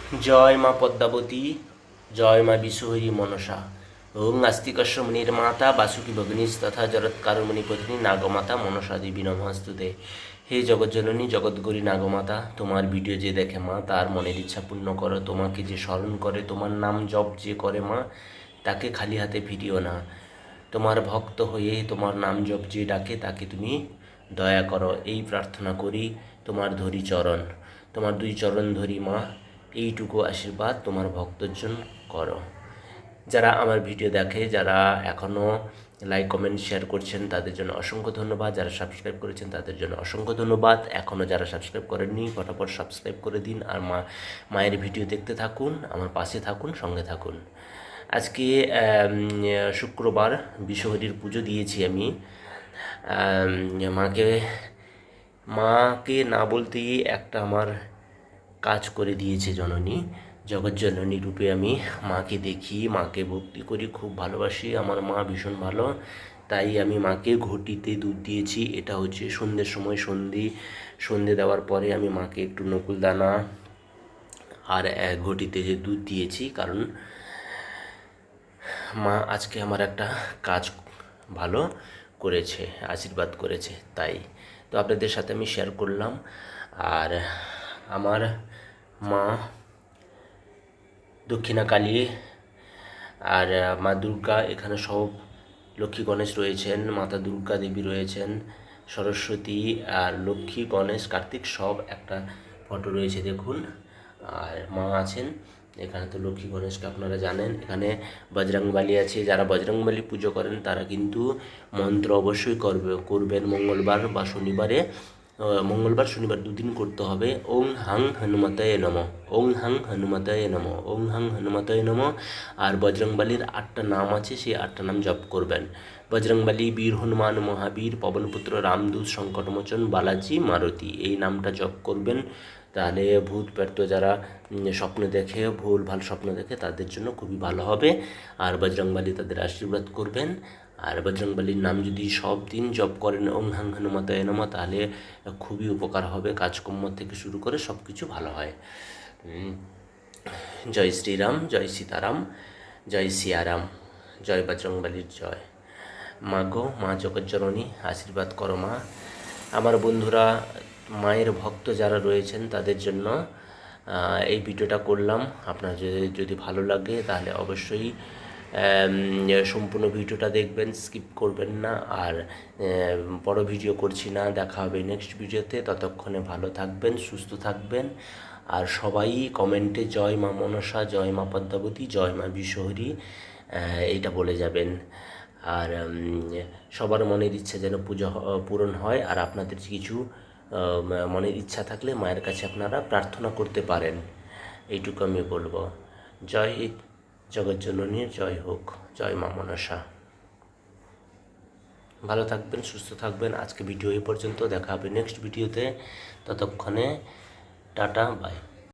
জয় মা পদ্মাবতী, জয় মা বিশ্বহরি মনসা। ওং আস্তিকস্য নির্মাতা বাসুকি ভগিনীস্তথা জরৎকারমণি পত্নী নাগমাতা মনসা দেবী নমস্তুতে। হে জগজ্জননী জগৎগৌরী নাগমাতা, তোমার ভিডিও যে দেখে মা তার মনের ইচ্ছা পূর্ণ করো। তোমাকে যে স্মরণ করে, তোমার নাম জপ যে করে মা, তাকে খালি হাতে ফিরিও না। তোমার ভক্ত হয়ে তোমার নাম জপ যে ডাকে তাকে তুমি দয়া করো, এই প্রার্থনা করি। তোমার ধরি চরণ, তোমার দুই চরণ ধরি মা, এইটুকু আশীর্বাদ তোমার ভক্তজন করো। যারা আমার ভিডিও দেখে, যারা এখনও লাইক কমেন্ট শেয়ার করছেন তাদের জন্য অসংখ্য ধন্যবাদ। যারা সাবস্ক্রাইব করেছেন তাদের জন্য অসংখ্য ধন্যবাদ। এখনও যারা সাবস্ক্রাইব করেননি ফটাফট সাবস্ক্রাইব করে দিন আর মায়ের ভিডিও দেখতে থাকুন, আমার পাশে থাকুন, সঙ্গে থাকুন। আজকে শুক্রবার বিশ্বহরির পুজো দিয়েছি আমি। মাকে মাকে না বলতেই একটা আমার কাজ করে দিয়েছে জননী। জগৎজননী রূপে আমি মাকে দেখি, মাকে ভক্তি করি, খুব ভালোবাসি। আমার মা ভীষণ ভালো, তাই আমি মাকে ঘটিতে দুধ দিয়েছি। এটা হচ্ছে সন্ধ্যের সময়, সন্ধে দেওয়ার পরে আমি মাকে একটু নকুলদানা আর ঘটিতে যে দুধ দিয়েছি, কারণ মা আজকে আমার একটা কাজ ভালো করেছে, আশীর্বাদ করেছে, তাই তো আপনাদের সাথে আমি শেয়ার করলাম। আর আমার মা দক্ষিণা কালী আর মা দুর্গা, এখানে সব লক্ষ্মী গণেশ রয়েছেন, মাতা দুর্গা দেবী রয়েছেন, সরস্বতী আর লক্ষ্মী গণেশ কার্তিক সব একটা ফটো রয়েছে দেখুন। আর মা আছেন এখানে, তো লক্ষ্মী গণেশকে আপনারা জানেন। এখানে বজরংবলী আছে, যারা বজরংবলী পুজো করেন তারা কিন্তু মন্ত্র অবশ্যই করবেন মঙ্গলবার বা শনিবারে। মঙ্গলবার শনিবার দুদিন করতে হবে। ওং হাং হনুমতায় নম, ওং হাং হনুমতায় নম, ওং হাং হনুমতায় নম। আর বজরংবলীর 8টা নাম আছে, সেই 8টা নাম জপ করবেন। বজরংবলী, বীর হনুমান, মহাবীর, পবনপুত্র, রামদূত, সংকটমোচন, বালাজি, মারুতি, এই নামটা জপ করবেন। তাহলে ভূত প্রেত যারা স্বপ্ন দেখে, ভুল ভাল স্বপ্ন দেখে, তাদের জন্য খুবই ভালো হবে। আর বজরংবলী তাদের আশীর্বাদ করবেন। আর বজরংবলীর নাম যদি সব দিন জপ করেন ওং হাং হনুমতায় নমঃ, তাহলে খুবই উপকার হবে। কাজকর্ম থেকে শুরু করে সব কিছু ভালো হয়। জয় শ্রীরাম, জয় সীতারাম, জয় সিয়ারাম, জয় বজরংবলীর জয়। মা গো, মা জগজ্জননী, আশীর্বাদ করো মা। আমার বন্ধুরা, মায়ের ভক্ত যারা রয়েছেন তাদের জন্য এই ভিডিওটা করলাম। আপনার যদি ভালো লাগে তাহলে অবশ্যই সম্পূর্ণ ভিডিওটা দেখবেন, স্কিপ করবেন না। আর বড় ভিডিও করছি না, দেখা হবে নেক্সট ভিডিওতে। ততক্ষণে ভালো থাকবেন, সুস্থ থাকবেন। আর সবাই কমেন্টে জয় মা মনসা, জয় মা পদ্মাবতী, জয় মা বিশ্বহরি এইটা বলে যাবেন। আর সবার মনের ইচ্ছা যেন পূরণ হয়। আর আপনাদের কিছু মনের ইচ্ছা থাকলে মায়ের কাছে আপনারা প্রার্থনা করতে পারেন, এইটুকু আমি বলবো। জয় জগজ্জননীর জয় হোক, জয় মা মনসা। ভালো থাকবেন, সুস্থ থাকবেন। আজকে ভিডিও এই পর্যন্ত, দেখা হবে নেক্সট ভিডিওতে। ততক্ষণে টাটা, বাই।